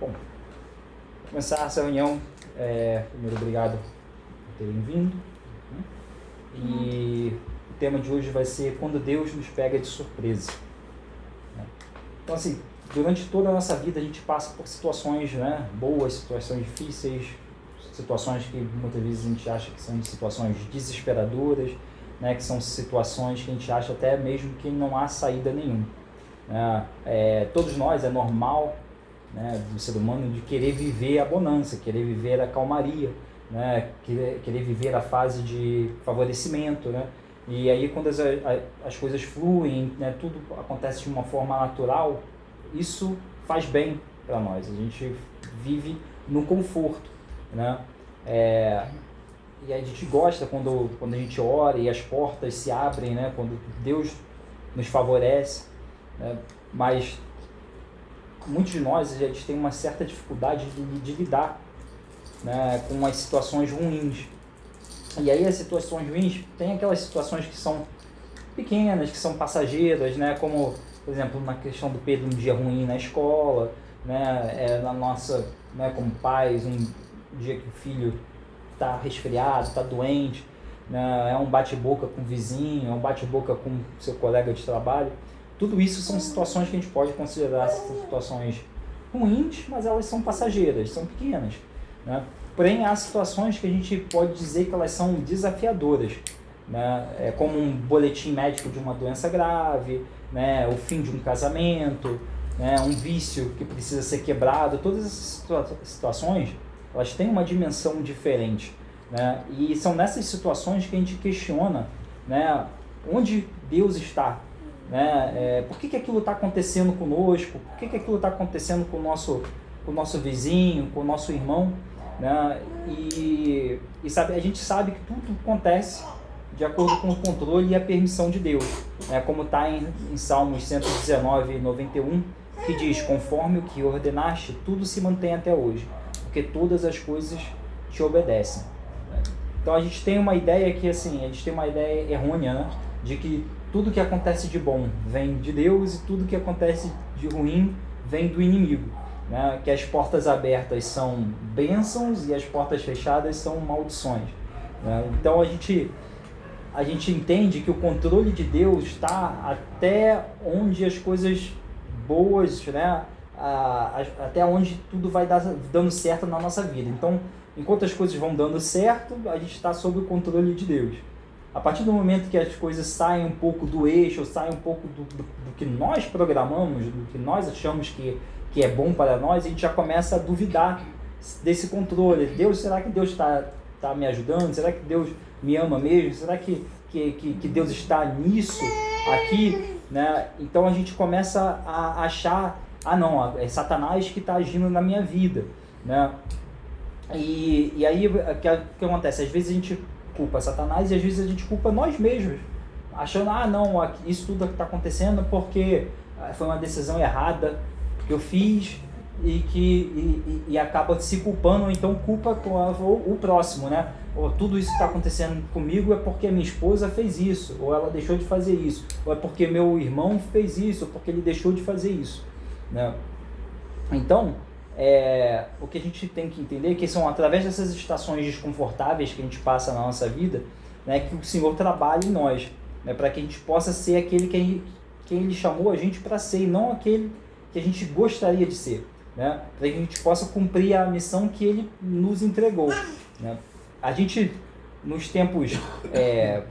Bom, vou começar essa reunião. Primeiro, obrigado por terem vindo. E o tema de hoje vai ser quando Deus nos pega de surpresa. Então, assim, durante toda a nossa vida a gente passa por situações, né, boas, situações difíceis, situações que muitas vezes a gente acha que são situações desesperadoras, né, que são situações que a gente acha até mesmo que não há saída nenhuma. Todos nós, é normal, né, do ser humano de querer viver a bonança, querer viver a calmaria, né, querer viver a fase de favorecimento, né? E aí quando as coisas fluem, né, tudo acontece de uma forma natural, isso faz bem para nós, a gente vive no conforto, né? E a gente gosta quando a gente ora e as portas se abrem, né, quando Deus nos favorece, né? Mas muitos de nós, a gente tem uma certa dificuldade de lidar, né, com as situações ruins. E aí as situações ruins, tem aquelas situações que são pequenas, que são passageiras, né, como, por exemplo, na questão do Pedro, um dia ruim na escola, né, na nossa, né, como pais, um dia que o filho está resfriado, está doente, né, é um bate-boca com o vizinho, é um bate-boca com seu colega de trabalho. Tudo isso são situações que a gente pode considerar situações ruins, mas elas são passageiras, são pequenas, né? Porém, há situações que a gente pode dizer que elas são desafiadoras, né? Como um boletim médico de uma doença grave, né? O fim de um casamento, né? Um vício que precisa ser quebrado. Todas essas situações, elas têm uma dimensão diferente, né? E são nessas situações que a gente questiona, né, onde Deus está, né? Por que aquilo está acontecendo conosco? Por que aquilo está acontecendo com o nosso vizinho, com o nosso irmão, né? E sabe, a gente sabe que tudo acontece de acordo com o controle e a permissão de Deus, né? Como está em Salmos 119, 91, que diz: conforme o que ordenaste, tudo se mantém até hoje, porque todas as coisas te obedecem. Então a gente tem uma ideia que, assim, a gente tem uma ideia errônea, né, de que tudo que acontece de bom vem de Deus e tudo que acontece de ruim vem do inimigo, né? Que as portas abertas são bênçãos e as portas fechadas são maldições, né? Então a gente entende que o controle de Deus está até onde as coisas boas, né? Até onde tudo vai dando certo na nossa vida. Então, enquanto as coisas vão dando certo, a gente está sob o controle de Deus. A partir do momento que as coisas saem um pouco do eixo, saem um pouco do que nós programamos, do que nós achamos que é bom para nós, a gente já começa a duvidar desse controle. Será que Deus está me ajudando? Será que Deus me ama mesmo? Será que Deus está nisso, aqui, né? Então a gente começa a achar, não, é Satanás que está agindo na minha vida, né? E aí o que acontece? Às vezes a gente culpa Satanás e às vezes a gente culpa nós mesmos, achando, não, isso tudo que está acontecendo porque foi uma decisão errada que eu fiz e acaba se culpando, ou então culpa o próximo, né? Ou tudo isso que está acontecendo comigo é porque a minha esposa fez isso, ou ela deixou de fazer isso, ou é porque meu irmão fez isso, ou porque ele deixou de fazer isso, né? Então, o que a gente tem que entender é que são através dessas estações desconfortáveis que a gente passa na nossa vida, né, que o Senhor trabalha em nós, né, para que a gente possa ser aquele que Ele chamou a gente para ser, e não aquele que a gente gostaria de ser, né, para que a gente possa cumprir a missão que Ele nos entregou, né. A gente, nos tempos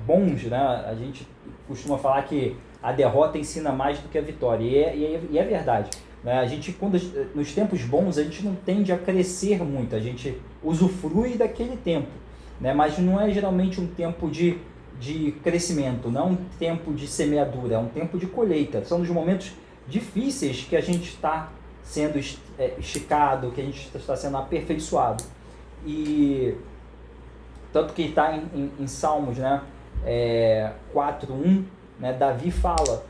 bons, né, a gente costuma falar que a derrota ensina mais do que a vitória, e é verdade. A gente, nos tempos bons, a gente não tende a crescer muito, a gente usufrui daquele tempo, né? Mas não é geralmente um tempo de crescimento, não é um tempo de semeadura, é um tempo de colheita. São os momentos difíceis que a gente está sendo esticado, que a gente está sendo aperfeiçoado. E tanto que está em Salmos, né, 4:1, né, Davi fala: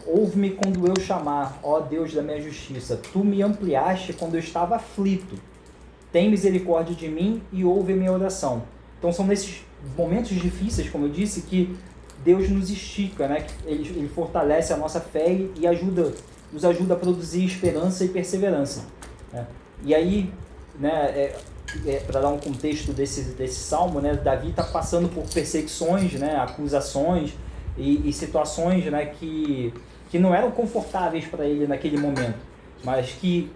ouve-me quando eu chamar, ó Deus da minha justiça, tu me ampliaste quando eu estava aflito, tem misericórdia de mim e ouve a minha oração. Então são nesses momentos difíceis, como eu disse, que Deus nos estica, né? Ele fortalece a nossa fé e nos ajuda a produzir esperança e perseverança, né? E aí, né, para dar um contexto desse salmo, né, Davi está passando por perseguições, né, acusações e situações, né, que não eram confortáveis para ele naquele momento, mas que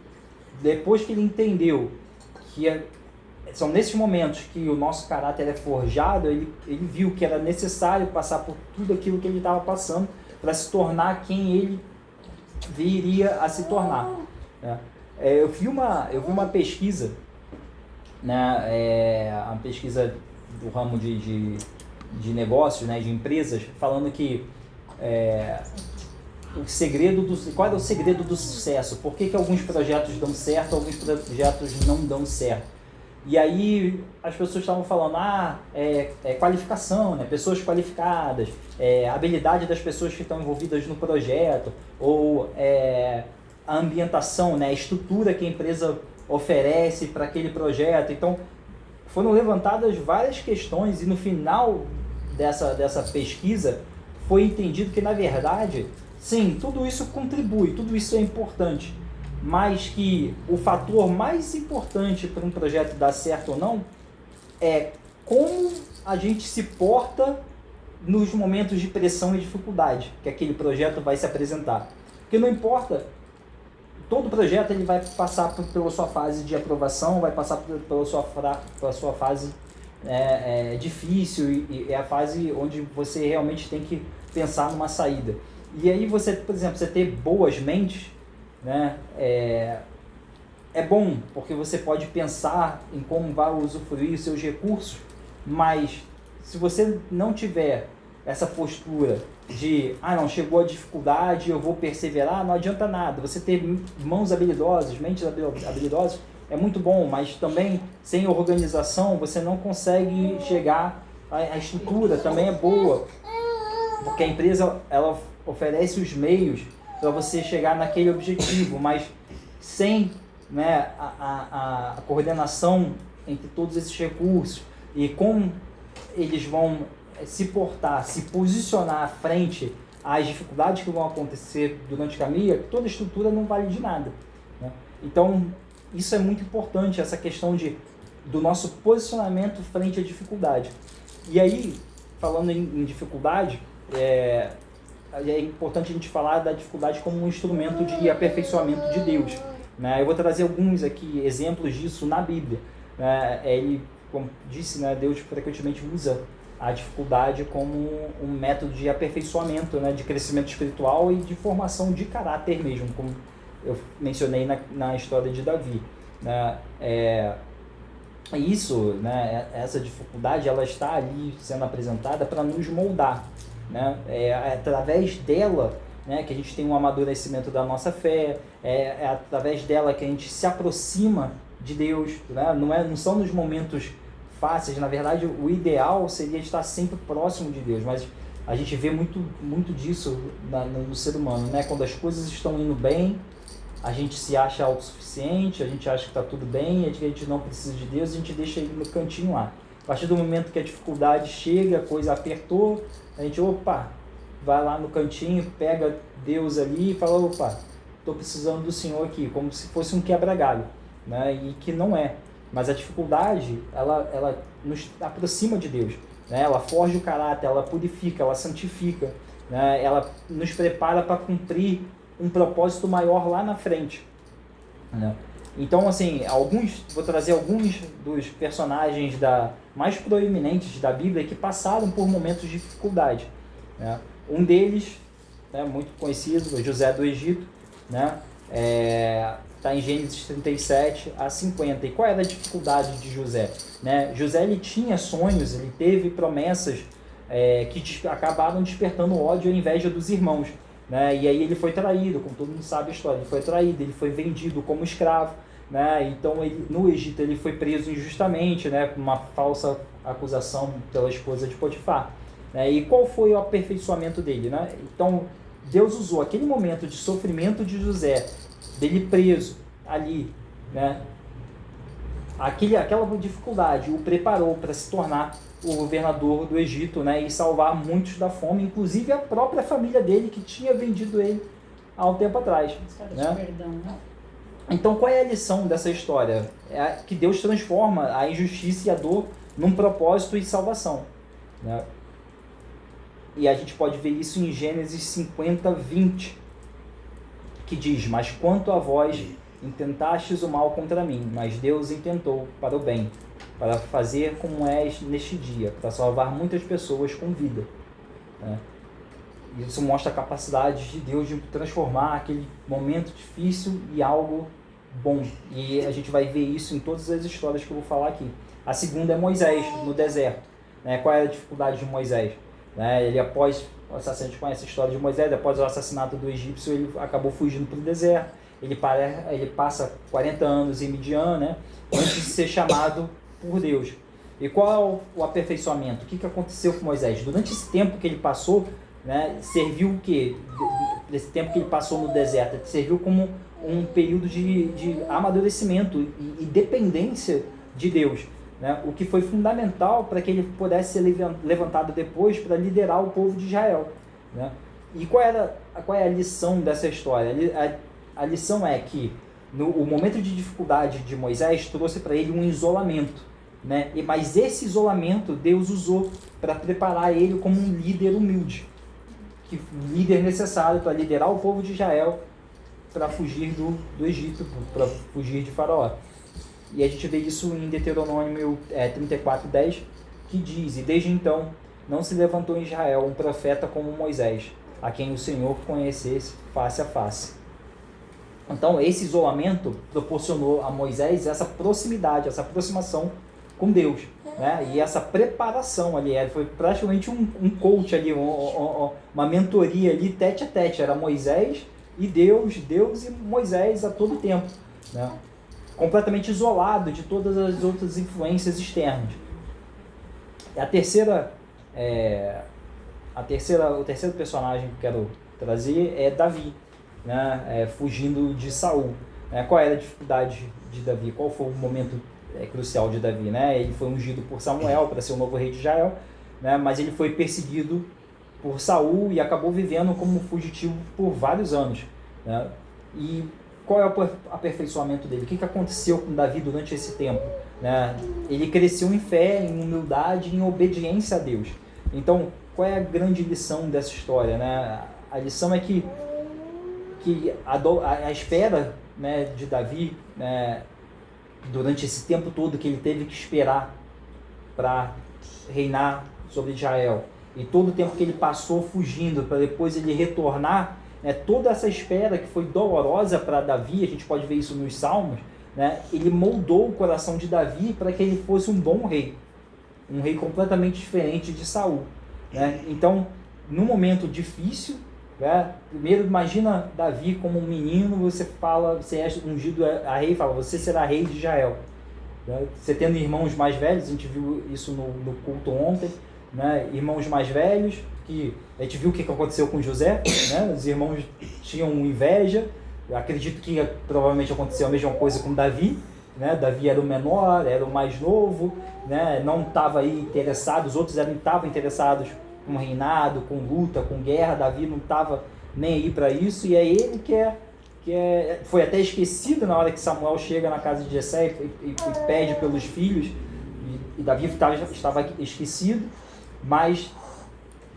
depois que ele entendeu que são nesses momentos que o nosso caráter é forjado, ele viu que era necessário passar por tudo aquilo que ele estava passando para se tornar quem ele viria a se tornar, né? Eu vi uma pesquisa, né, uma pesquisa do ramo de negócios, né, de empresas, falando que qual é o segredo do sucesso? Por que alguns projetos dão certo, alguns projetos não dão certo? E aí as pessoas estavam falando, qualificação, né? Pessoas qualificadas, habilidade das pessoas que estão envolvidas no projeto, ou a ambientação, né? A estrutura que a empresa oferece para aquele projeto. Então, foram levantadas várias questões e no final dessa pesquisa foi entendido que, na verdade, sim, tudo isso contribui, tudo isso é importante, mas que o fator mais importante para um projeto dar certo ou não é como a gente se porta nos momentos de pressão e dificuldade que aquele projeto vai se apresentar. Porque não importa, todo projeto ele vai passar pela sua fase de aprovação, vai passar pela sua fase difícil e é a fase onde você realmente tem que pensar numa saída. E aí você, por exemplo, você ter boas mentes, né, é bom, porque você pode pensar em como vai usufruir os seus recursos, mas se você não tiver essa postura de, não, chegou a dificuldade, eu vou perseverar, não adianta nada. Você ter mãos habilidosas, mentes habilidosas, é muito bom, mas também sem organização você não consegue chegar, a estrutura também é boa, porque a empresa ela oferece os meios para você chegar naquele objetivo, mas sem, né, a coordenação entre todos esses recursos e como eles vão se portar, se posicionar à frente às dificuldades que vão acontecer durante o caminho, toda estrutura não vale de nada, né? Então, isso é muito importante, essa questão do nosso posicionamento frente à dificuldade. E aí, falando em dificuldade, é importante a gente falar da dificuldade como um instrumento de aperfeiçoamento de Deus, né? Eu vou trazer alguns aqui exemplos disso na Bíblia. Ele, como disse, né, Deus frequentemente usa a dificuldade como um método de aperfeiçoamento, né, de crescimento espiritual e de formação de caráter mesmo, como eu mencionei na história de Davi, né? Isso, né, essa dificuldade, ela está ali sendo apresentada para nos moldar, né? Através dela, né, que a gente tem um amadurecimento da nossa fé, através dela que a gente se aproxima de Deus, né? Não são nos momentos fáceis, na verdade o ideal seria estar sempre próximo de Deus, mas a gente vê muito disso no ser humano, né? Quando as coisas estão indo bem, a gente se acha autossuficiente, a gente acha que está tudo bem, a gente não precisa de Deus, a gente deixa ele no cantinho lá. A partir do momento que a dificuldade chega, a coisa apertou, a gente, vai lá no cantinho, pega Deus ali e fala, estou precisando do Senhor aqui, como se fosse um quebra-galho, né? E que não é. Mas a dificuldade, ela nos aproxima de Deus, né? Ela forja o caráter, ela purifica, ela santifica, né? Ela nos prepara para cumprir um propósito maior lá na frente, né? Então, assim, vou trazer alguns dos personagens mais proeminentes da Bíblia que passaram por momentos de dificuldade, né? Um deles, né, muito conhecido, José do Egito, né? Está em Gênesis 37 a 50. E qual era a dificuldade de José, né? José, ele tinha sonhos, ele teve promessas que acabaram despertando ódio e inveja dos irmãos, né? E aí ele foi traído, como todo mundo sabe a história, ele foi traído, ele foi vendido como escravo, né? Então no Egito ele foi preso injustamente, né, por uma falsa acusação pela esposa de Potifar, né? E qual foi o aperfeiçoamento dele, né? Então Deus usou aquele momento de sofrimento de José, dele preso ali, né? Aquela dificuldade o preparou para se tornar o governador do Egito, né, e salvar muitos da fome, inclusive a própria família dele que tinha vendido ele há um tempo atrás, né? Perdão, não. Então, qual é a lição dessa história? É que Deus transforma a injustiça e a dor num propósito e salvação, né? E a gente pode ver isso em Gênesis 50, 20, que diz: mas quanto a vós, intentastes o mal contra mim, mas Deus intentou para o bem, para fazer como és neste dia, para salvar muitas pessoas com vida, né? Isso mostra a capacidade de Deus de transformar aquele momento difícil em algo bom. E a gente vai ver isso em todas as histórias que eu vou falar aqui. A segunda é Moisés, no deserto, né? Qual é a dificuldade de Moisés? Né? Ele, após o assassinato, a gente conhece a história de Moisés, após o assassinato do egípcio, ele acabou fugindo para o deserto. Ele passa 40 anos em Midian, né? Antes de ser chamado por Deus. E qual é o aperfeiçoamento? O que aconteceu com Moisés? Durante esse tempo que ele passou, né, serviu o quê? Esse tempo que ele passou no deserto, serviu como um período de amadurecimento e dependência de Deus, né? O que foi fundamental para que ele pudesse ser levantado depois para liderar o povo de Israel, né? E qual é a lição dessa história? A lição é que o momento de dificuldade de Moisés trouxe para ele um isolamento, né? Mas esse isolamento Deus usou para preparar ele como um líder humilde, um líder necessário para liderar o povo de Israel para fugir do Egito, para fugir de Faraó. E a gente vê isso em Deuteronômio 34:10, que diz: e desde então não se levantou em Israel um profeta como Moisés, a quem o Senhor conhecesse face a face. Então esse isolamento proporcionou a Moisés essa proximidade, essa aproximação com Deus, né? E essa preparação ali, foi praticamente um coach ali, uma mentoria ali, tete a tete, era Moisés e Deus e Moisés a todo tempo, né? Completamente isolado de todas as outras influências externas. E o terceiro personagem que eu quero trazer é Davi, né? Fugindo de Saul. Qual era a dificuldade de Davi? Qual foi o momento crucial de Davi, né? Ele foi ungido por Samuel para ser o novo rei de Israel, né? Mas ele foi perseguido por Saul e acabou vivendo como fugitivo por vários anos, né? E qual é o aperfeiçoamento dele? O que aconteceu com Davi durante esse tempo, né? Ele cresceu em fé, em humildade, em obediência a Deus. Então, qual é a grande lição dessa história, né? A lição é que a espera, né, de Davi, né, durante esse tempo todo que ele teve que esperar para reinar sobre Israel, e todo o tempo que ele passou fugindo para depois ele retornar, né, toda essa espera que foi dolorosa para Davi, a gente pode ver isso nos Salmos, né, ele moldou o coração de Davi para que ele fosse um bom rei, um rei completamente diferente de Saul, né? Então, num momento difícil, né, primeiro imagina Davi como um menino, você é ungido a rei, fala, você será rei de Israel, né? Você tendo irmãos mais velhos, a gente viu isso no culto ontem, né? Irmãos mais velhos, que a gente viu o que aconteceu com José, né? Os irmãos tinham inveja. Eu acredito que provavelmente aconteceu a mesma coisa com Davi, né? Davi era o menor, era o mais novo, né? Não estava aí interessado, os outros estavam interessados com reinado, com luta, com guerra. Davi não estava nem aí para isso, e é ele que foi até esquecido na hora que Samuel chega na casa de Jessé e pede pelos filhos, e Davi estava esquecido, mas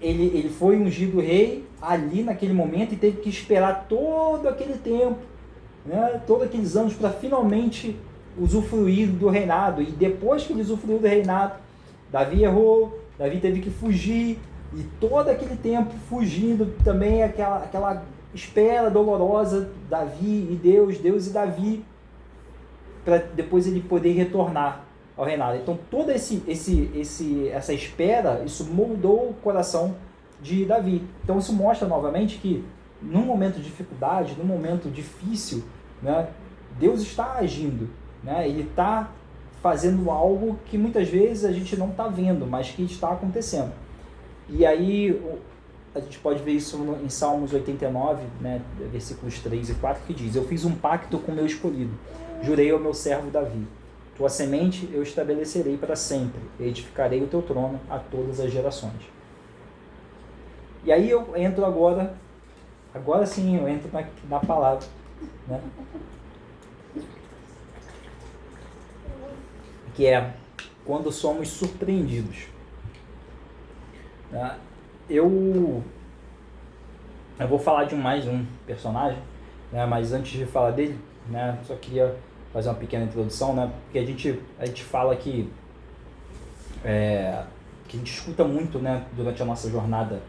ele foi ungido rei ali naquele momento e teve que esperar todo aquele tempo, né, todos aqueles anos para finalmente usufruir do reinado. E depois que ele usufruiu do reinado, Davi errou, Davi teve que fugir, e todo aquele tempo fugindo também, aquela espera dolorosa, Davi e Deus e Davi, para depois ele poder retornar ao reinado. Então toda essa espera, isso moldou o coração de Davi. Então isso mostra novamente que num momento de dificuldade, num momento difícil, né, Deus está agindo, né? Ele está fazendo algo que muitas vezes a gente não está vendo, mas que está acontecendo. E aí a gente pode ver isso em Salmos 89, né, versículos 3 e 4, que diz: eu fiz um pacto com meu escolhido, jurei ao meu servo Davi, tua semente eu estabelecerei para sempre, edificarei o teu trono a todas as gerações. E aí eu entro agora sim eu entro na palavra, né? que é quando somos surpreendidos. Eu vou falar de mais um personagem, né, mas antes de falar dele, né, só queria fazer uma pequena introdução, né, porque a gente fala que a gente escuta muito, né, durante a nossa jornada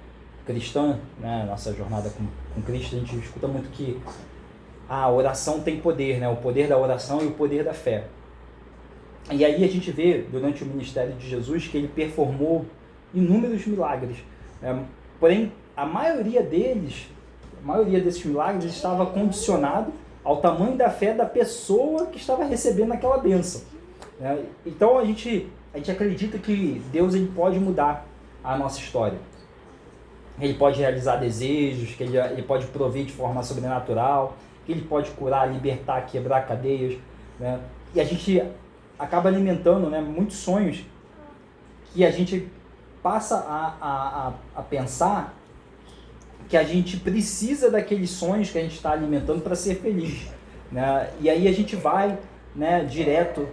cristã, né, nossa jornada com Cristo, a gente escuta muito que a oração tem poder, né, o poder da oração e o poder da fé. E aí a gente vê, durante o ministério de Jesus, que ele performou inúmeros milagres, né, porém a maioria desses milagres estava condicionado ao tamanho da fé da pessoa que estava recebendo aquela bênção, né? Então a gente acredita que Deus ele pode mudar a nossa história. Ele pode realizar desejos, que ele pode prover de forma sobrenatural, que ele pode curar, libertar, quebrar cadeias, né? E a gente acaba alimentando, né, muitos sonhos que a gente passa a pensar que a gente precisa daqueles sonhos que a gente está alimentando para ser feliz, né? E aí a gente vai, né, direto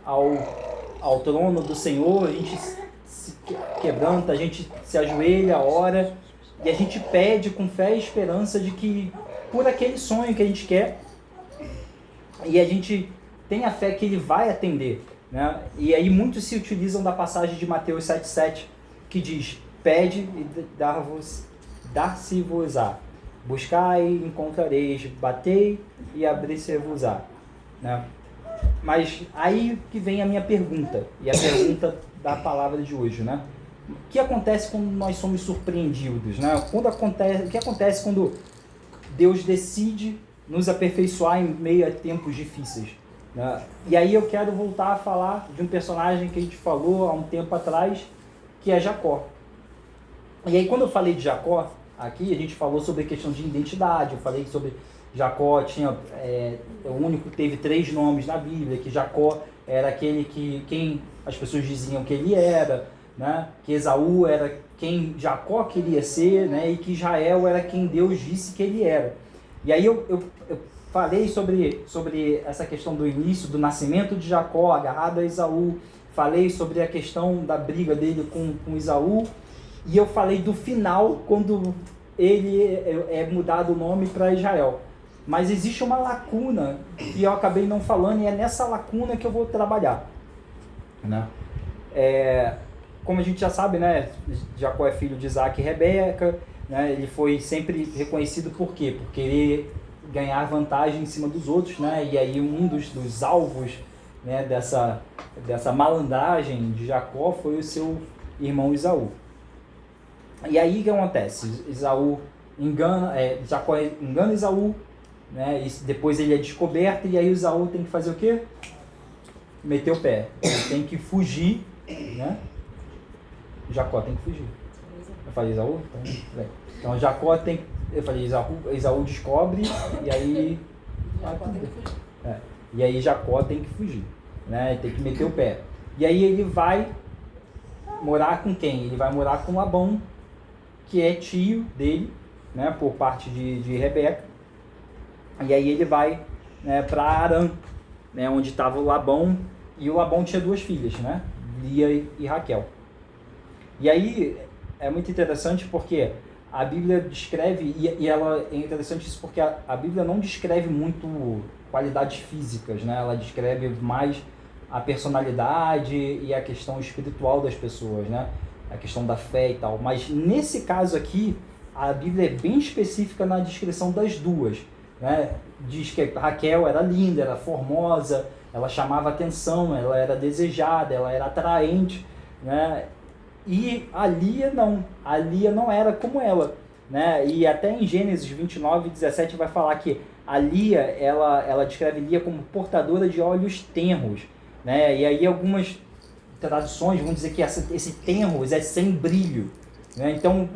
ao trono do Senhor, a gente se quebranta, a gente se ajoelha, ora, e a gente pede com fé e esperança de que por aquele sonho que a gente quer, e a gente tem a fé que ele vai atender, né? E aí muitos se utilizam da passagem de Mateus 7,7, que diz: pede e dar-se-vos-á, buscai e encontrareis, batei e abrir-se-vos-á, né? Mas aí que vem a minha pergunta, e a pergunta da palavra de hoje, né? O que acontece quando nós somos surpreendidos, né? O que acontece quando Deus decide nos aperfeiçoar em meio a tempos difíceis, né? E aí eu quero voltar a falar de um personagem que a gente falou há um tempo atrás, que é Jacó. E aí quando eu falei de Jacó, aqui a gente falou sobre a questão de identidade, eu falei sobre Jacó o único que teve 3 nomes na Bíblia, que Jacó era aquele quem as pessoas diziam que ele era, né? Que Esaú era quem Jacó queria ser, né? E que Israel era quem Deus disse que ele era. E aí eu falei sobre essa questão do início, do nascimento de Jacó agarrado a Esaú, falei sobre a questão da briga dele com Esaú, e eu falei do final, quando ele é mudado o nome para Israel. Mas existe uma lacuna que eu acabei não falando, e é nessa lacuna que eu vou trabalhar, né? Como a gente já sabe, né, Jacó é filho de Isaac e Rebeca, né? Ele foi sempre reconhecido por quê? Por querer ganhar vantagem em cima dos outros, né? E aí um dos alvos, né, dessa malandragem de Jacó foi o seu irmão Esaú. E aí o que acontece? Jacó engana Esaú, né? E depois ele é descoberto, e aí o Esaú tem que fazer o quê? Meter o pé. Ele tem que fugir, né? Jacó tem que fugir. Eu falei Esaú? Então Jacó tem... Eu falei Esaú descobre, e aí... E aí Jacó tem que fugir, né? Tem que meter o pé. E aí ele vai morar com quem? Ele vai morar com Labão, que é tio dele, né, por parte de Rebeca. E aí ele vai, né, para Arã, né, onde estava o Labão, e o Labão tinha 2 filhas, né, Lia e Raquel. E aí é muito interessante porque a Bíblia descreve, e ela é interessante isso porque a Bíblia não descreve muito qualidades físicas, né, ela descreve mais a personalidade e a questão espiritual das pessoas, né, a questão da fé e tal. Mas nesse caso aqui, a Bíblia é bem específica na descrição das 2, né? Diz que Raquel era linda, era formosa, ela chamava atenção, ela era desejada, ela era atraente, né? E a Lia não era como ela, né? E até em Gênesis 29:17 vai falar que a Lia, ela descreve Lia como portadora de olhos tenros, né? E aí algumas traduções vão dizer que esse tenros é sem brilho, né? Então,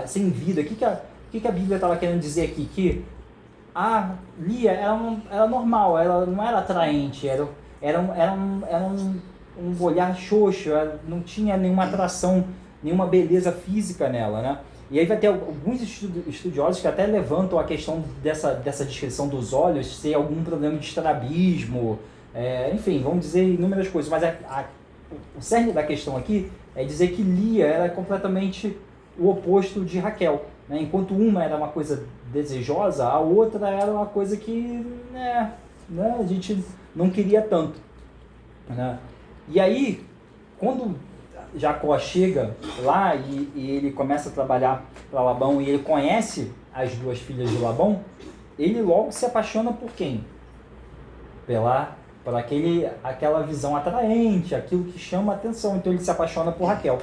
sem vida, o que a Bíblia estava querendo dizer aqui? Que a Lia era normal, ela não era atraente, era um olhar xoxo, ela não tinha nenhuma atração, nenhuma beleza física nela, né? E aí vai ter alguns estudiosos que até levantam a questão dessa descrição dos olhos ser algum problema de estrabismo, enfim, vamos dizer inúmeras coisas, mas o cerne da questão aqui é dizer que Lia era completamente o oposto de Raquel, né? Enquanto uma era uma coisa desejosa, a outra era uma coisa que a gente não queria tanto, né? E aí, quando Jacó chega lá e ele começa a trabalhar para Labão e ele conhece as duas filhas de Labão, ele logo se apaixona por quem? Por aquela visão atraente, aquilo que chama a atenção. Então ele se apaixona por Raquel.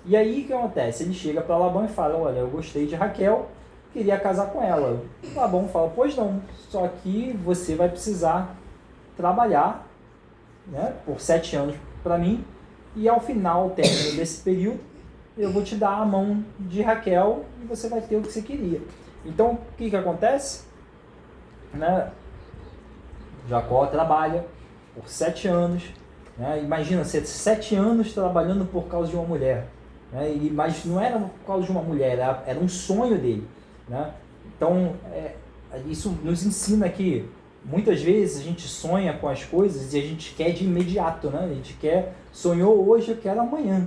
E aí o que acontece? Ele chega para Labão e fala: olha, eu gostei de Raquel, queria casar com ela. Labão fala: pois não, só que você vai precisar trabalhar, né, por 7 anos para mim, e ao final, término desse período, eu vou te dar a mão de Raquel e você vai ter o que você queria. Então o que acontece? Né? Jacó trabalha por 7 anos, né? Imagina, 7 anos trabalhando por causa de uma mulher, né? Mas não era por causa de uma mulher, era um sonho dele, né? Então, isso nos ensina que muitas vezes a gente sonha com as coisas e a gente quer de imediato, né? A gente sonhou hoje, eu quero amanhã,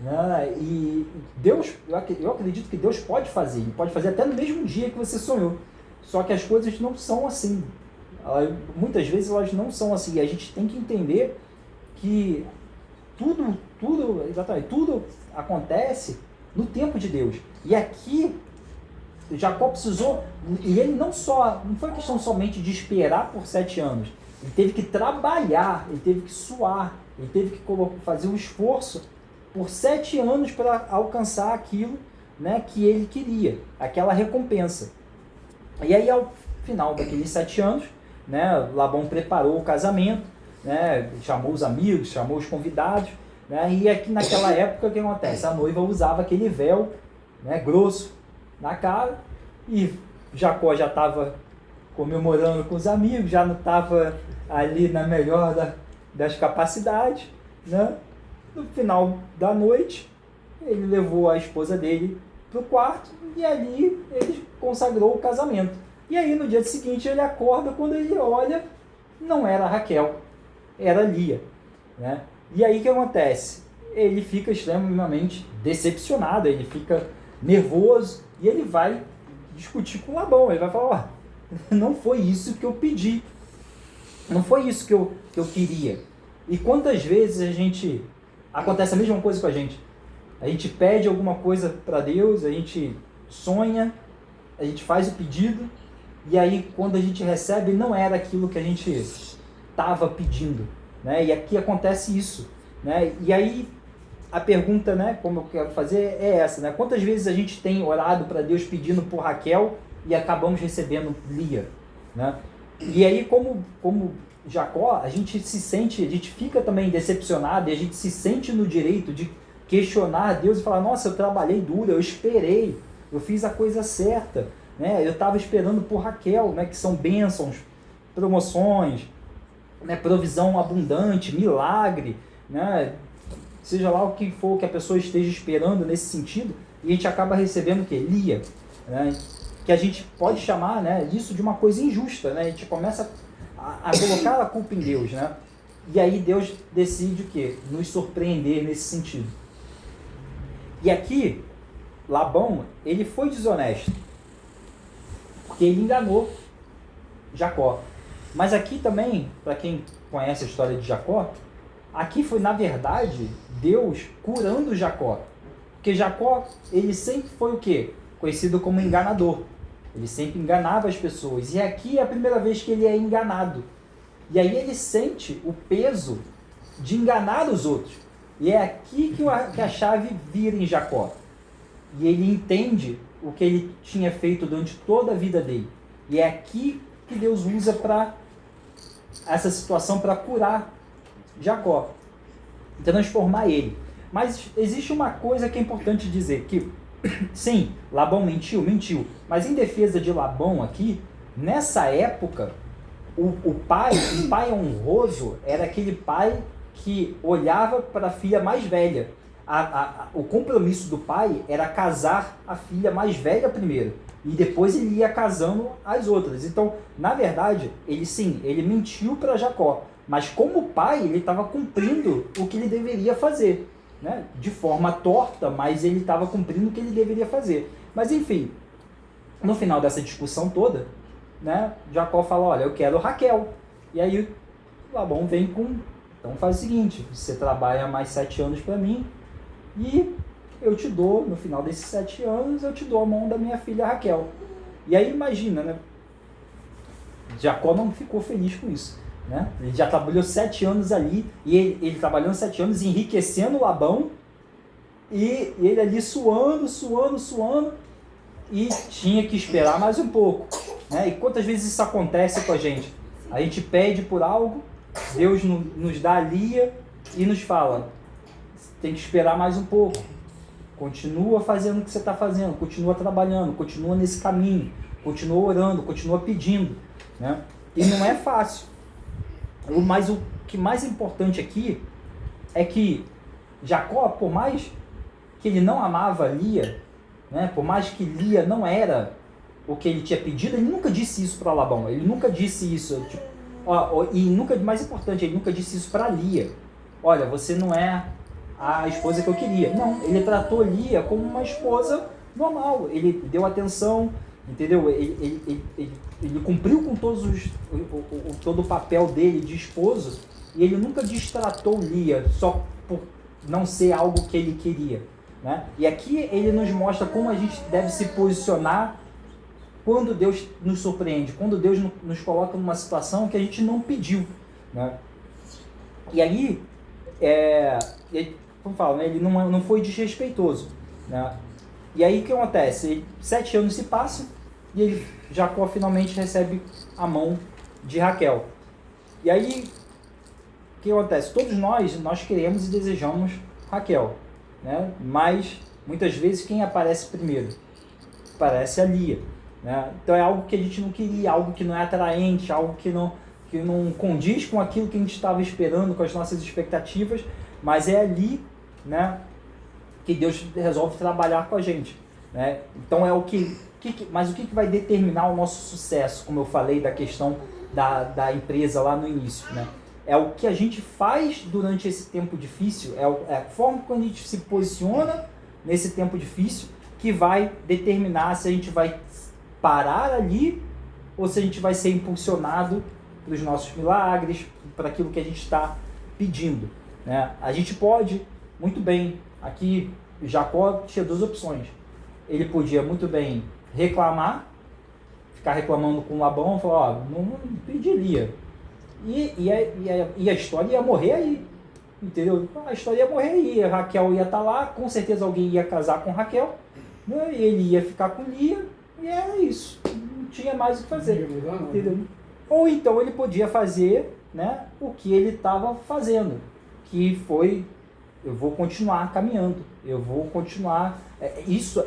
né? E Deus, eu acredito que Deus pode fazer, Ele pode fazer até no mesmo dia que você sonhou, só que as coisas não são assim. Muitas vezes elas não são assim, e a gente tem que entender que tudo acontece no tempo de Deus. E aqui Jacó precisou, e ele não foi questão somente de esperar por 7 anos, ele teve que trabalhar, ele teve que suar, ele teve que fazer um esforço por 7 anos para alcançar aquilo, né, que ele queria, aquela recompensa. E aí ao final daqueles 7 anos, né, Labão preparou o casamento, né, chamou os amigos, chamou os convidados, né, e aqui naquela época o que acontece? A noiva usava aquele véu, né, grosso na cara, e Jacó já estava comemorando com os amigos, já não estava ali na melhor das capacidades, né? No final da noite, ele levou a esposa dele para o quarto e ali ele consagrou o casamento. E aí no dia seguinte ele acorda, quando ele olha, não era Raquel, era Lia, né? E aí o que acontece? Ele fica extremamente decepcionado, ele fica nervoso e ele vai discutir com Labão. Ele vai falar: não foi isso que eu pedi, não foi isso que eu queria. E quantas vezes acontece a mesma coisa com a gente pede alguma coisa para Deus, a gente sonha, a gente faz o pedido, e aí quando a gente recebe não era aquilo que a gente estava pedindo, né? E aqui acontece isso, né? E aí a pergunta, né, como eu quero fazer é essa, né? Quantas vezes a gente tem orado para Deus pedindo por Raquel e acabamos recebendo Lia, né? E aí como Jacó, a gente fica também decepcionado e a gente se sente no direito de questionar Deus e falar: nossa, eu trabalhei duro, eu esperei, eu fiz a coisa certa, né? Eu estava esperando por Raquel, né, que são bênçãos, promoções, né, provisão abundante, milagre, né? Seja lá o que for que a pessoa esteja esperando nesse sentido, e a gente acaba recebendo o quê? Lia, né? Que a gente pode chamar, né, isso de uma coisa injusta, né? A gente começa a colocar a culpa em Deus, né? E aí Deus decide o quê? Nos surpreender nesse sentido. E aqui, Labão, ele foi desonesto, porque ele enganou Jacó. Mas aqui também, para quem conhece a história de Jacó, aqui foi, na verdade, Deus curando Jacó. Porque Jacó, ele sempre foi o quê? Conhecido como enganador. Ele sempre enganava as pessoas. E aqui é a primeira vez que ele é enganado. E aí ele sente o peso de enganar os outros. E é aqui que a chave vira em Jacó. E ele entende o que ele tinha feito durante toda a vida dele. E é aqui que Deus usa para essa situação para curar Jacó, transformar ele. Mas existe uma coisa que é importante dizer, que sim, Labão mentiu, mas em defesa de Labão aqui, nessa época, um pai honroso era aquele pai que olhava para a filha mais velha. o compromisso do pai era casar a filha mais velha primeiro, e depois ele ia casando as outras. Então, na verdade, ele mentiu para Jacó, mas como pai, ele estava cumprindo o que ele deveria fazer, né? De forma torta, mas ele estava cumprindo o que ele deveria fazer. Mas enfim, no final dessa discussão toda, né, Jacó fala, olha, eu quero Raquel. E aí Labão vem com, então faz o seguinte, você trabalha mais 7 anos para mim, e eu te dou, no final desses 7 anos, eu te dou a mão da minha filha Raquel. E aí imagina, né? Jacó não ficou feliz com isso, né? Ele já trabalhou 7 anos ali, e ele trabalhando 7 anos, enriquecendo Labão, e ele ali suando, e tinha que esperar mais um pouco, né? E quantas vezes isso acontece com a gente? A gente pede por algo, Deus nos dá a Lia e nos fala, tem que esperar mais um pouco. Continua fazendo o que você está fazendo, continua trabalhando, continua nesse caminho, continua orando, continua pedindo, né? E não é fácil. Mas o que mais importante aqui é que Jacó, por mais que ele não amava Lia, né? Por mais que Lia não era o que ele tinha pedido, ele nunca disse isso para Labão. Ele nunca disse isso. Tipo, e nunca, mais importante, ele nunca disse isso para Lia. Olha, você não é a esposa que eu queria. Não, ele tratou Lia como uma esposa normal. Ele deu atenção, entendeu? Ele cumpriu com todo o papel dele de esposo, e ele nunca destratou Lia só por não ser algo que ele queria, né? E aqui ele nos mostra como a gente deve se posicionar quando Deus nos surpreende, quando Deus nos coloca numa situação que a gente não pediu, né? E aí, como falo, né? Ele não foi desrespeitoso, né? E aí o que acontece? 7 anos se passam e Jacó finalmente recebe a mão de Raquel. E aí o que acontece? Todos nós queremos e desejamos Raquel, né? Mas muitas vezes quem aparece primeiro? Aparece a Lia, né? Então é algo que a gente não queria, algo que não é atraente, algo que não condiz com aquilo que a gente estava esperando, com as nossas expectativas, mas é ali, né, que Deus resolve trabalhar com a gente, né? Então é mas o que vai determinar o nosso sucesso, como eu falei da questão da empresa lá no início, né? É o que a gente faz durante esse tempo difícil, é a forma como a gente se posiciona nesse tempo difícil que vai determinar se a gente vai parar ali ou se a gente vai ser impulsionado para os nossos milagres, para aquilo que a gente está pedindo, né? A gente pode, muito bem, aqui Jacó tinha 2 opções. Ele podia muito bem reclamar, ficar reclamando com Labão, falar, não pedi Lia. E a história ia morrer aí, entendeu? A história ia morrer aí, a Raquel ia estar lá, com certeza alguém ia casar com Raquel, né? E ele ia ficar com Lia, e era isso, não tinha mais o que fazer, entendeu? Ou então ele podia fazer, né, o que ele estava fazendo, que foi, eu vou continuar caminhando, eu vou continuar,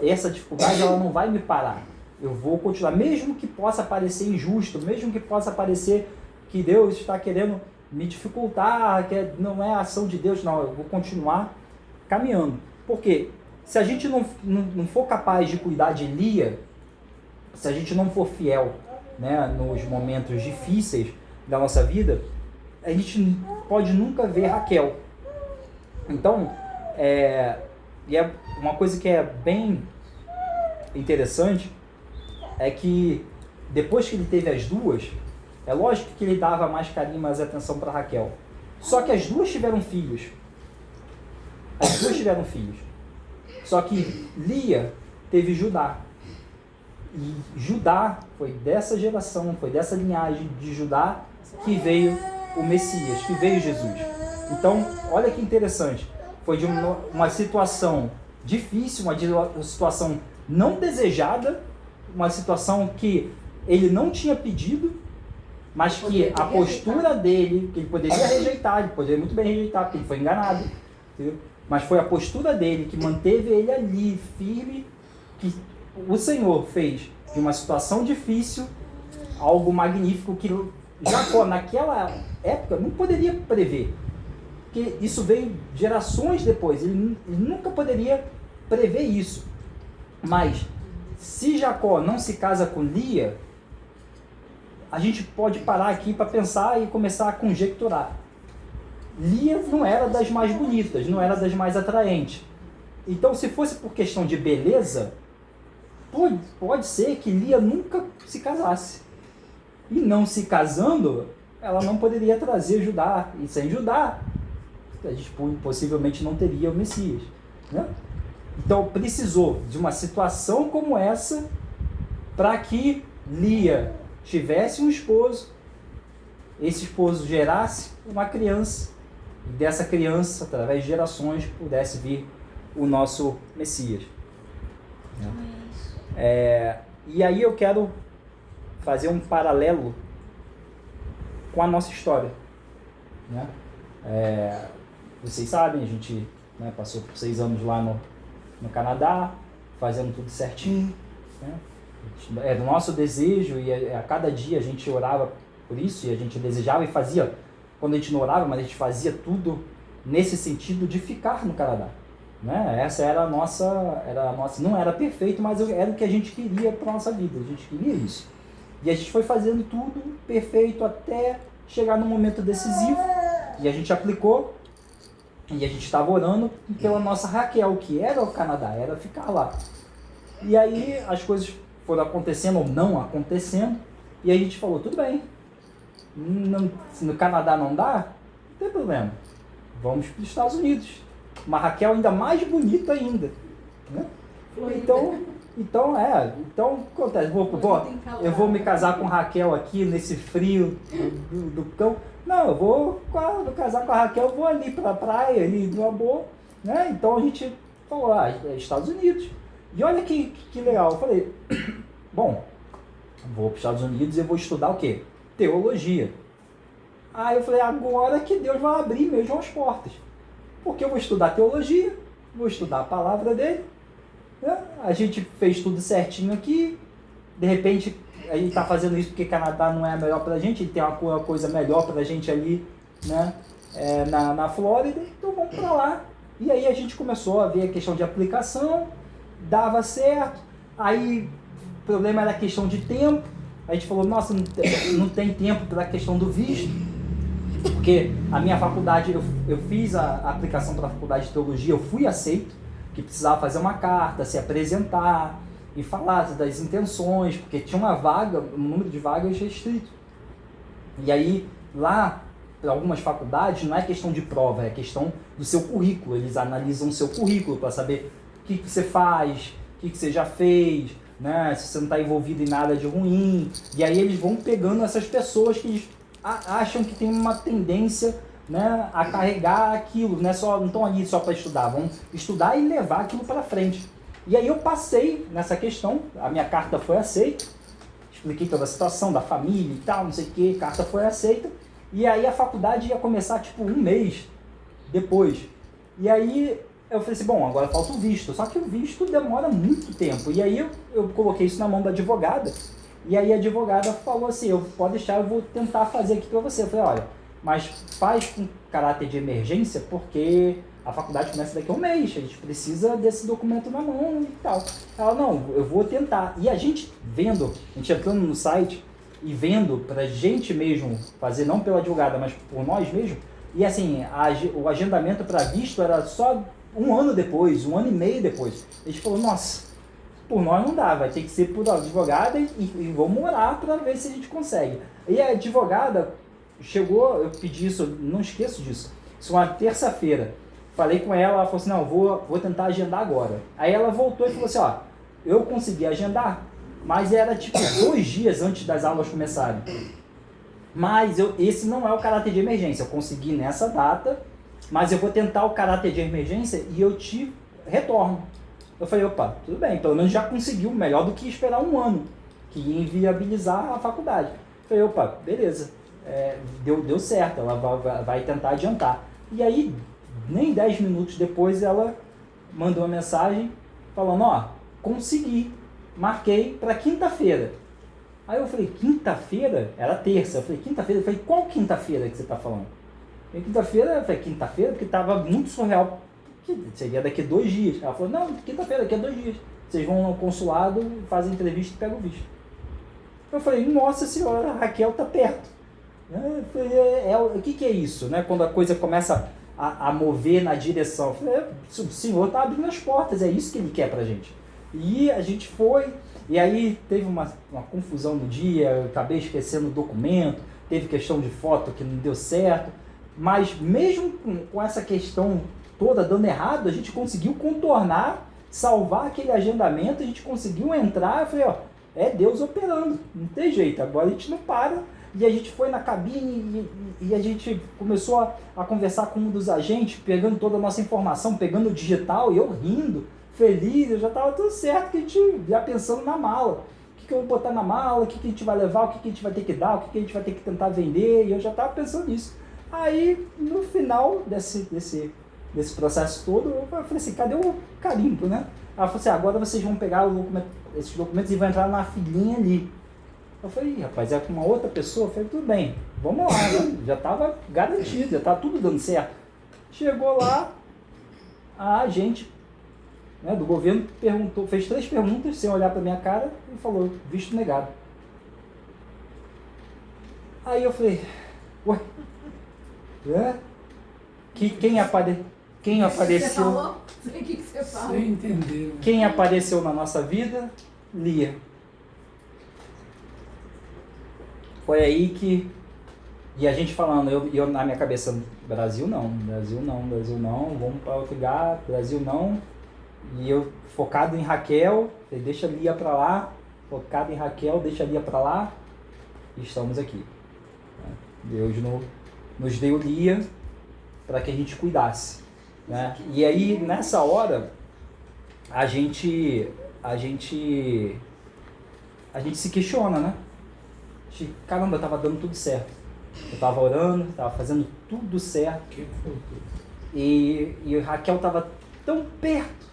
essa dificuldade ela não vai me parar, eu vou continuar, mesmo que possa parecer injusto, mesmo que possa parecer que Deus está querendo me dificultar, que não é a ação de Deus, não, eu vou continuar caminhando. Porque se a gente não for capaz de cuidar de Lia, se a gente não for fiel, né, nos momentos difíceis da nossa vida, a gente pode nunca ver Raquel. Então, e é uma coisa que é bem interessante, é que depois que ele teve as 2, é lógico que ele dava mais carinho, mais atenção para Raquel. Só que as 2 tiveram filhos. As 2 tiveram filhos. Só que Lia teve Judá. E Judá foi dessa geração, foi dessa linhagem de Judá que veio o Messias, que veio Jesus. Então, olha que interessante. Foi de uma situação difícil, uma situação não desejada, uma situação que ele não tinha pedido, mas que a postura dele, que ele poderia rejeitar, ele poderia muito bem rejeitar, porque ele foi enganado, entendeu? Mas foi a postura dele que manteve ele ali, firme, que o Senhor fez de uma situação difícil algo magnífico que Jacó, naquela época, não poderia prever. porque isso veio gerações depois, ele nunca poderia prever isso. Mas, se Jacó não se casa com Lia, a gente pode parar aqui para pensar e começar a conjecturar. Lia não era das mais bonitas, não era das mais atraentes. Então, se fosse por questão de beleza, pode ser que Lia nunca se casasse. E não se casando, ela não poderia trazer Judá. E sem Judá, a gente possivelmente não teria o Messias, né? Então, precisou de uma situação como essa para que Lia tivesse um esposo, esse esposo gerasse uma criança, e dessa criança, através de gerações, pudesse vir o nosso Messias. E aí eu quero fazer um paralelo com a nossa história, né? Vocês sabem, a gente, né, passou por 6 anos lá no Canadá, fazendo tudo certinho, né? Era o nosso desejo, e a cada dia a gente orava por isso, e a gente desejava e fazia, quando a gente não orava, mas a gente fazia tudo nesse sentido de ficar no Canadá, né? Essa era a nossa, não era perfeito, mas era o que a gente queria para a nossa vida, a gente queria isso. E a gente foi fazendo tudo perfeito até chegar no momento decisivo, e a gente aplicou, e a gente estava orando pela nossa Raquel, que era o Canadá, era ficar lá. E aí as coisas foram acontecendo ou não acontecendo, e a gente falou, tudo bem, se no Canadá não dá, não tem problema, vamos para os Estados Unidos. Uma Raquel ainda mais bonita ainda, né? Então acontece, eu vou me casar com Raquel aqui nesse frio do cão. Não, eu vou casar com a Raquel, eu vou ali para a praia, ali numa boa, né? Então a gente falou, Estados Unidos. E olha que legal, eu falei, bom, vou para os Estados Unidos e eu vou estudar o quê? Teologia. Aí eu falei, agora que Deus vai abrir mesmo as portas. Porque eu vou estudar teologia, vou estudar a palavra dele, né? A gente fez tudo certinho aqui, de repente a gente está fazendo isso porque Canadá não é melhor para a gente, ele tem uma coisa melhor para a gente ali, né? Na Flórida, então vamos para lá. E aí a gente começou a ver a questão de aplicação, dava certo, aí o problema era a questão de tempo, a gente falou, nossa, não tem tempo para a questão do visto, porque a minha faculdade, eu fiz a aplicação para a faculdade de teologia, eu fui aceito, que precisava fazer uma carta, se apresentar e falar das intenções, porque tinha uma vaga, um número de vagas restrito. E aí, lá, para algumas faculdades, não é questão de prova, é questão do seu currículo. Eles analisam o seu currículo para saber o que você faz, o que você já fez, né? Se você não está envolvido em nada de ruim. E aí eles vão pegando essas pessoas que eles acham que tem uma tendência, né, a carregar aquilo, não estão ali só para estudar, vão estudar e levar aquilo para frente. E aí eu passei nessa questão, a minha carta foi aceita, expliquei toda a situação da família e tal, não sei o que, a carta foi aceita, e aí a faculdade ia começar tipo 1 mês depois. E aí eu falei assim, bom, agora falta o visto, só que o visto demora muito tempo. E aí eu coloquei isso na mão da advogada, e aí a advogada falou assim, pode deixar, eu vou tentar fazer aqui para você. Eu falei, olha, mas faz com caráter de emergência, porque a faculdade começa daqui a 1 mês, a gente precisa desse documento na mão e tal. Ela, não, eu vou tentar. E a gente vendo, a gente entrando no site e vendo pra gente mesmo fazer, não pela advogada, mas por nós mesmos, e assim, o agendamento para visto era só 1 ano depois, 1 ano e meio depois. A gente falou, nossa, por nós não dá, vai ter que ser por advogada e vamos orar para ver se a gente consegue. E a advogada chegou, eu pedi isso, não esqueço disso, isso uma terça-feira, falei com ela, ela falou assim, não, vou tentar agendar agora. Aí ela voltou e falou assim, ó, eu consegui agendar, mas era tipo 2 dias antes das aulas começarem. Mas esse não é o caráter de emergência, eu consegui nessa data, mas eu vou tentar o caráter de emergência e eu te retorno. Eu falei, opa, tudo bem, pelo menos já conseguiu, melhor do que esperar 1 ano, que ia inviabilizar a faculdade. Eu falei, opa, beleza. Deu certo, ela vai tentar adiantar. E aí, nem 10 minutos depois, ela mandou uma mensagem falando, ó, consegui, marquei para quinta-feira. Aí eu falei, quinta-feira? Era terça. Eu falei, quinta-feira? Eu falei, qual quinta-feira que você está falando? E quinta-feira, eu falei, quinta-feira, porque estava muito surreal. Seria daqui a 2 dias. Ela falou, não, quinta-feira, daqui a 2 dias. Vocês vão no consulado, fazem entrevista e pegam o visto. Eu falei, nossa senhora, a Raquel tá perto. Eu falei, o que é isso, né? Quando a coisa começa a mover na direção. Eu falei, o senhor tá abrindo as portas, é isso que ele quer pra gente. E a gente foi, e aí teve uma confusão no dia, eu acabei esquecendo o documento, teve questão de foto que não deu certo, mas mesmo com essa questão toda dando errado, a gente conseguiu contornar, salvar aquele agendamento, a gente conseguiu entrar. Eu falei, é Deus operando, não tem jeito, agora a gente não para. E a gente foi na cabine e a gente começou a conversar com um dos agentes, pegando toda a nossa informação, pegando o digital, e eu rindo, feliz, eu já estava tudo certo, que a gente já pensando na mala. O que eu vou botar na mala, o que a gente vai levar, o que a gente vai ter que dar, o que a gente vai ter que tentar vender, e eu já estava pensando nisso. Aí, no final desse processo todo, eu falei assim, cadê o carimbo, né? Ela falou assim, agora vocês vão pegar esses documentos e vão entrar na filinha ali. Eu falei, rapaz, é com uma outra pessoa? Eu falei, tudo bem, vamos lá, né? Já estava garantido, já estava tudo dando certo. Chegou lá, a agente, né, do governo fez 3 perguntas sem olhar para minha cara e falou, visto negado. Aí eu falei, ué, quem apareceu? Você falou? Sei o que você fala. Sem entender. Quem apareceu na nossa vida? Lia. Foi aí que... E a gente falando, eu na minha cabeça, Brasil não, vamos para outro lugar, Brasil não. E eu focado em Raquel, deixa a Lia para lá, focado em Raquel, deixa a Lia para lá, e estamos aqui. Deus nos deu Lia para que a gente cuidasse. Né? E aí, nessa hora, a gente se questiona, né? Caramba, estava dando tudo certo. Eu estava orando, estava fazendo tudo certo. E Raquel estava tão perto.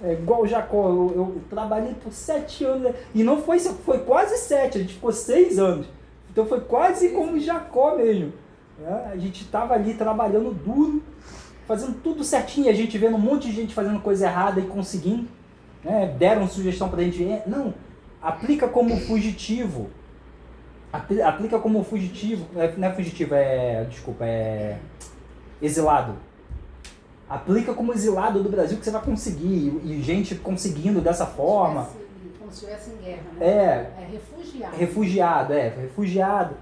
É igual Jacó, eu trabalhei por 7 anos. E não foi quase 7, a gente ficou 6 anos. Então foi quase como Jacó mesmo. A gente estava ali trabalhando duro, fazendo tudo certinho. A gente vendo um monte de gente fazendo coisa errada e conseguindo. Deram sugestão para a gente. Não, aplica como fugitivo. Aplica como fugitivo, não é fugitivo, é exilado. Aplica como exilado do Brasil que você vai conseguir, e gente conseguindo dessa forma. Como se estivesse em guerra, né? Refugiado. Refugiado.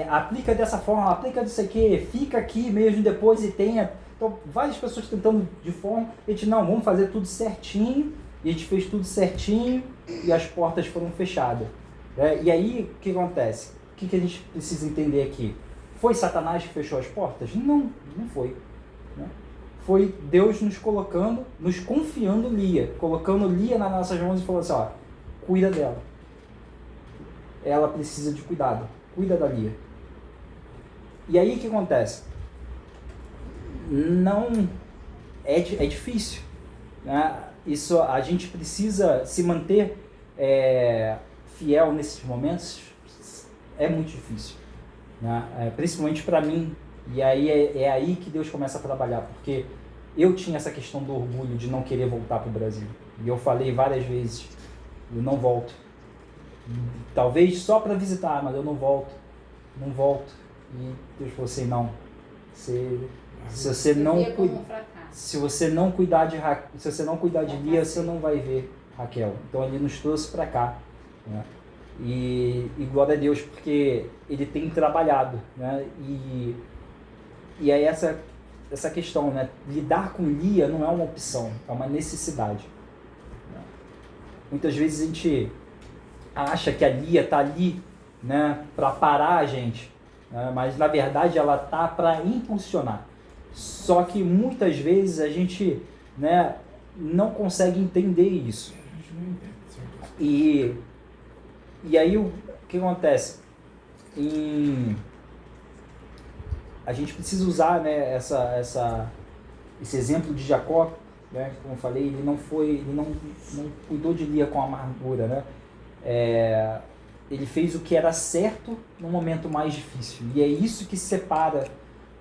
Aplica dessa forma, aplica disso aqui, fica aqui mesmo depois e tenha. Então, várias pessoas tentando de forma, a gente, não, vamos fazer tudo certinho, e a gente fez tudo certinho, e as portas foram fechadas. E aí, o que acontece? O que a gente precisa entender aqui? Foi Satanás que fechou as portas? Não foi. Né? Foi Deus nos colocando, nos confiando Lia, colocando Lia nas nossas mãos e falando assim, cuida dela. Ela precisa de cuidado, cuida da Lia. E aí o que acontece? Não é difícil. Né? Isso, a gente precisa se manter fiel nesses momentos, é muito difícil, né? Principalmente para mim. E aí é aí que Deus começa a trabalhar, porque eu tinha essa questão do orgulho de não querer voltar para o Brasil, e eu falei várias vezes, eu não volto, talvez só para visitar, mas eu não volto, e Deus falou assim, não, se você não cuidar de Lia, você não vai ver Raquel. Então ele nos trouxe para cá. Né? E glória a Deus, porque ele tem trabalhado, né? E aí essa questão, né? Lidar com Lia não é uma opção, é uma necessidade. Né? Muitas vezes a gente acha que a Lia está ali, né, para parar a gente, né? Mas na verdade ela está para impulsionar. Só que muitas vezes a gente, né, não consegue entender isso. E aí o que acontece? A gente precisa usar, né, esse exemplo de Jacó, né, como eu falei, ele não cuidou de Lia com amargura, né? Ele fez o que era certo no momento mais difícil. E é isso que separa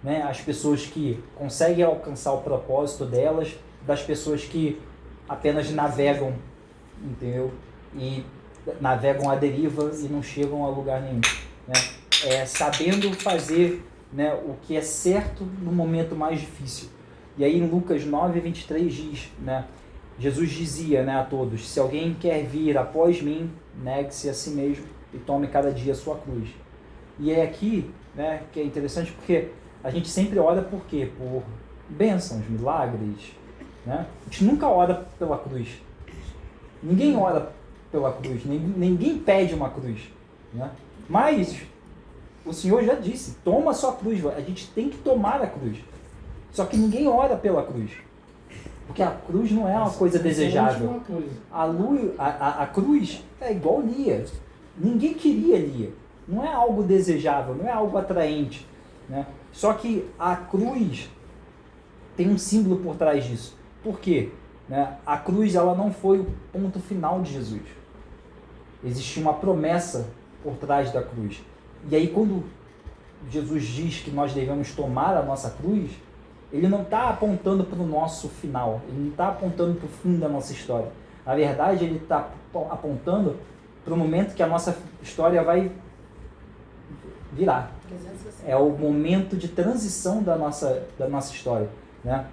né? As pessoas que conseguem alcançar o propósito delas, das pessoas que apenas navegam, entendeu? E navegam à deriva e não chegam a lugar nenhum, né? Sabendo fazer, né, o que é certo no momento mais difícil. E aí em Lucas 9:23 diz, né, Jesus dizia, né, a todos: se alguém quer vir após mim, negue-se a si mesmo e tome cada dia a sua cruz. E é aqui, né, que é interessante, porque a gente sempre ora por quê? Por bênçãos, milagres, né? A gente nunca ora pela cruz. Ninguém ora pela cruz, ninguém pede uma cruz, né? Mas o Senhor já disse: toma a sua cruz. A gente tem que tomar a cruz. Só que ninguém ora pela cruz, porque a cruz não é uma coisa desejável. A cruz é igual Lia. Ninguém queria Lia. Não é algo desejável, não é algo atraente, né? Só que a cruz tem um símbolo por trás disso. Por quê? Né? A cruz, ela não foi o ponto final de Jesus. Existia uma promessa por trás da cruz. E aí quando Jesus diz que nós devemos tomar a nossa cruz, ele não está apontando para o nosso final, ele não está apontando para o fim da nossa história. Na verdade, ele está apontando para o momento que a nossa história vai virar. É o momento de transição da nossa história, né?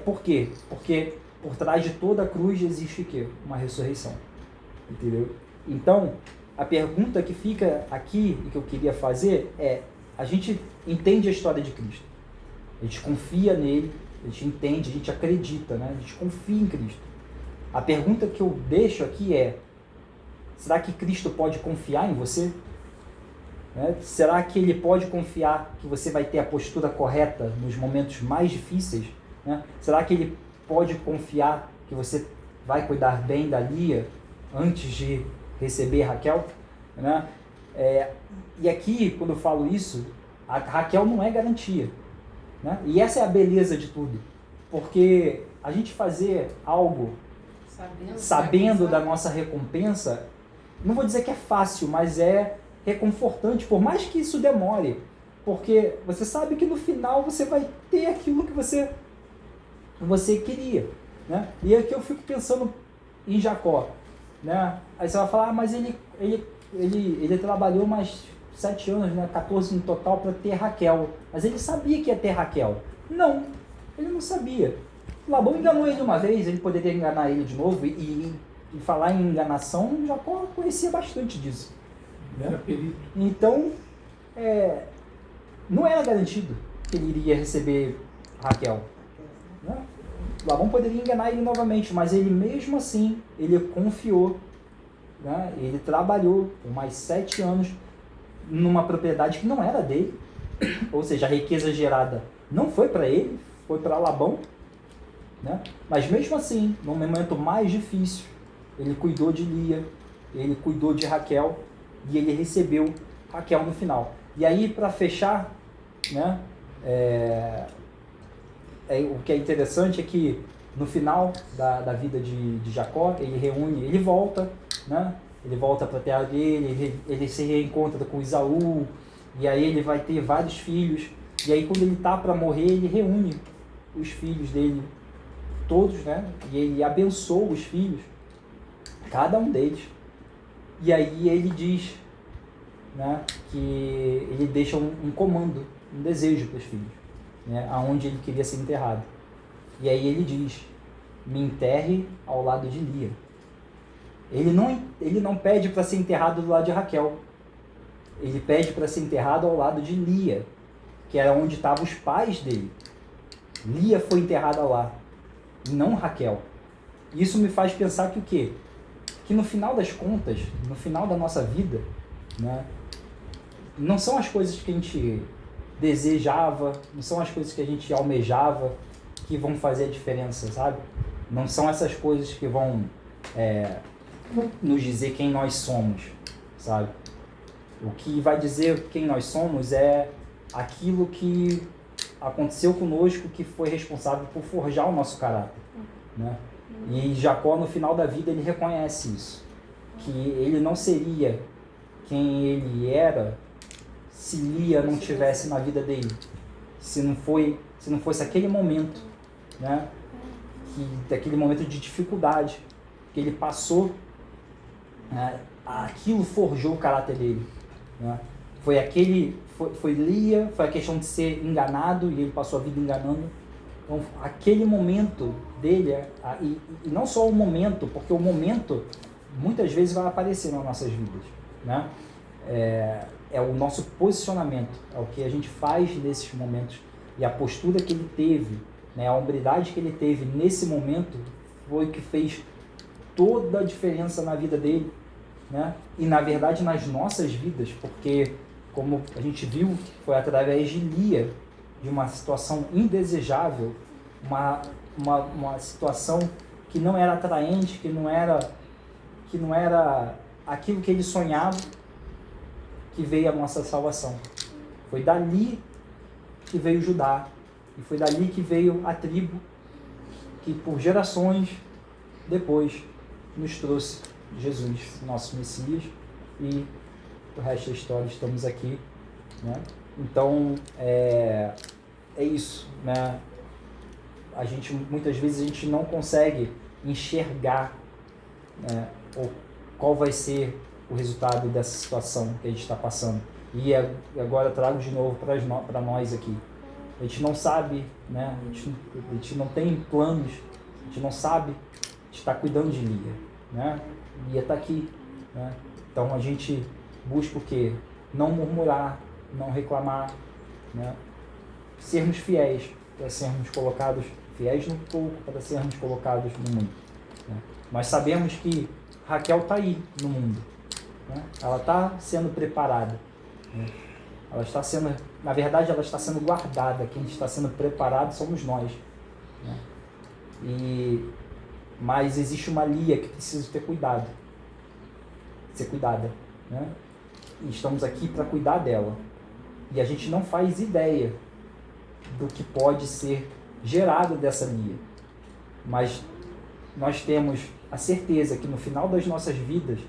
Por quê? Porque por trás de toda a cruz existe o quê? Uma ressurreição. Entendeu? Então, a pergunta que fica aqui e que eu queria fazer é: a gente entende a história de Cristo, a gente confia nele, a gente entende, a gente acredita, né? A gente confia em Cristo. A pergunta que eu deixo aqui é: será que Cristo pode confiar em você? Né? Será que ele pode confiar que você vai ter a postura correta nos momentos mais difíceis? Né? Será que ele pode confiar que você vai cuidar bem da Lia antes de receber Raquel? Né? E aqui, quando eu falo isso, a Raquel não é garantia, né? E essa é a beleza de tudo, porque a gente fazer algo sabendo da nossa recompensa, não vou dizer que é fácil, mas é reconfortante, por mais que isso demore, porque você sabe que no final você vai ter aquilo que você queria, né? E aqui eu fico pensando em Jacó, né? Aí você vai falar: mas ele trabalhou mais 7 anos, né? 14 no total, para ter Raquel, mas ele sabia que ia ter Raquel. Não, ele não sabia. Labão enganou ele uma vez, ele poderia enganar ele de novo, e falar em enganação, Jacó conhecia bastante disso, né? Então, não era garantido que ele iria receber Raquel, né? Labão poderia enganar ele novamente, mas ele mesmo assim, ele confiou, né? Ele trabalhou por mais 7 anos numa propriedade que não era dele, ou seja, a riqueza gerada não foi para ele, foi para Labão, né? Mas mesmo assim, no momento mais difícil, ele cuidou de Lia, ele cuidou de Raquel, e ele recebeu Raquel no final. E aí, para fechar, né, o que é interessante é que no final da vida de Jacó, ele volta, né? Ele volta para a terra dele, ele se reencontra com Esaú, e aí ele vai ter vários filhos, e aí quando ele está para morrer, ele reúne os filhos dele todos, né? E ele abençoa os filhos, cada um deles. E aí ele diz, né, que ele deixa um comando, um desejo para os filhos, né, aonde ele queria ser enterrado. E aí ele diz: me enterre ao lado de Lia. Ele não pede para ser enterrado do lado de Raquel. Ele pede para ser enterrado ao lado de Lia, que era onde estavam os pais dele. Lia foi enterrada lá, e não Raquel. Isso me faz pensar que o quê? Que no final das contas, no final da nossa vida, né, não são as coisas que a gente desejava, não são as coisas que a gente almejava que vão fazer a diferença, sabe? Não são essas coisas que vão nos dizer quem nós somos, sabe? O que vai dizer quem nós somos é aquilo que aconteceu conosco, que foi responsável por forjar o nosso caráter, né? E Jacó, no final da vida, ele reconhece isso, que ele não seria quem ele era se Lia não estivesse na vida dele, se não fosse aquele momento, né, daquele momento de dificuldade que ele passou, né, aquilo forjou o caráter dele, né? Foi Lia, foi a questão de ser enganado e ele passou a vida enganando. Então, aquele momento dele, e não só o momento, porque o momento muitas vezes vai aparecer nas nossas vidas, né? É o nosso posicionamento, é o que a gente faz nesses momentos, e a postura que ele teve, né, a hombridade que ele teve nesse momento foi o que fez toda a diferença na vida dele, né? E na verdade nas nossas vidas, porque como a gente viu, foi através de Lia, de uma situação indesejável, uma situação que não era atraente, que não era aquilo que ele sonhava, que veio a nossa salvação. Foi dali que veio Judá, e foi dali que veio a tribo, que por gerações depois nos trouxe Jesus, nosso Messias, e o resto da história, estamos aqui, né? Então, é isso, né? Muitas vezes a gente não consegue enxergar, né, qual vai ser o resultado dessa situação que a gente está passando. E agora eu trago de novo para nós aqui. A gente não sabe, né? A gente não tem planos, a gente não sabe, a gente está cuidando de Lia, né? Lia está aqui, né? Então a gente busca o quê? Não murmurar, não reclamar, né? Sermos fiéis, para sermos colocados, fiéis no pouco, para sermos colocados no mundo, né? Nós sabemos que Raquel está aí no mundo, né? Ela está sendo preparada, né? Ela está sendo, na verdade, ela está sendo guardada. Quem está sendo preparado somos nós, né? Mas existe uma Lia que precisa ter cuidado, ser cuidada, né? E estamos aqui para cuidar dela. E a gente não faz ideia do que pode ser gerado dessa Lia. Mas nós temos a certeza que no final das nossas vidas,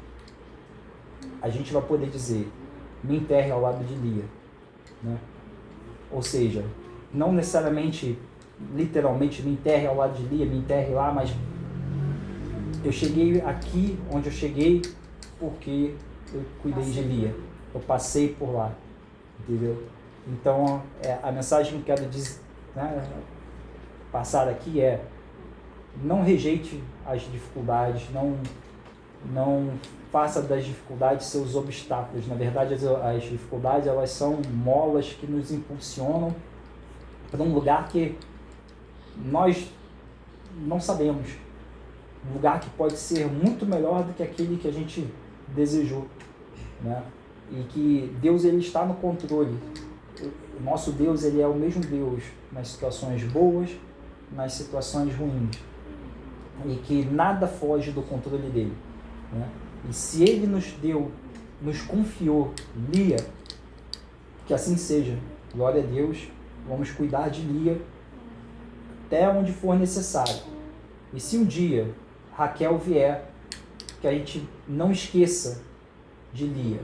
a gente vai poder dizer: me enterre ao lado de Lia, né? Ou seja, não necessariamente, literalmente, me enterre ao lado de Lia, me enterre lá, mas eu cheguei aqui onde eu cheguei porque eu cuidei de Lia, eu passei por lá, entendeu? Então, a mensagem que eu quero né, passar aqui é: não rejeite as dificuldades, não faça das dificuldades seus obstáculos. Na verdade, as dificuldades, elas são molas que nos impulsionam para um lugar que nós não sabemos, um lugar que pode ser muito melhor do que aquele que a gente desejou, né? E que Deus, ele está no controle. O nosso Deus, ele é o mesmo Deus nas situações boas, nas situações ruins, e que nada foge do controle dele, né? E se ele nos confiou Lia, que assim seja. Glória a Deus. Vamos cuidar de Lia até onde for necessário. E se um dia Raquel vier, que a gente não esqueça de Lia,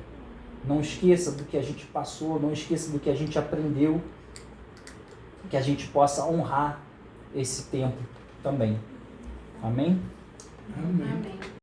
não esqueça do que a gente passou, não esqueça do que a gente aprendeu, que a gente possa honrar esse tempo também. Amém? Amém.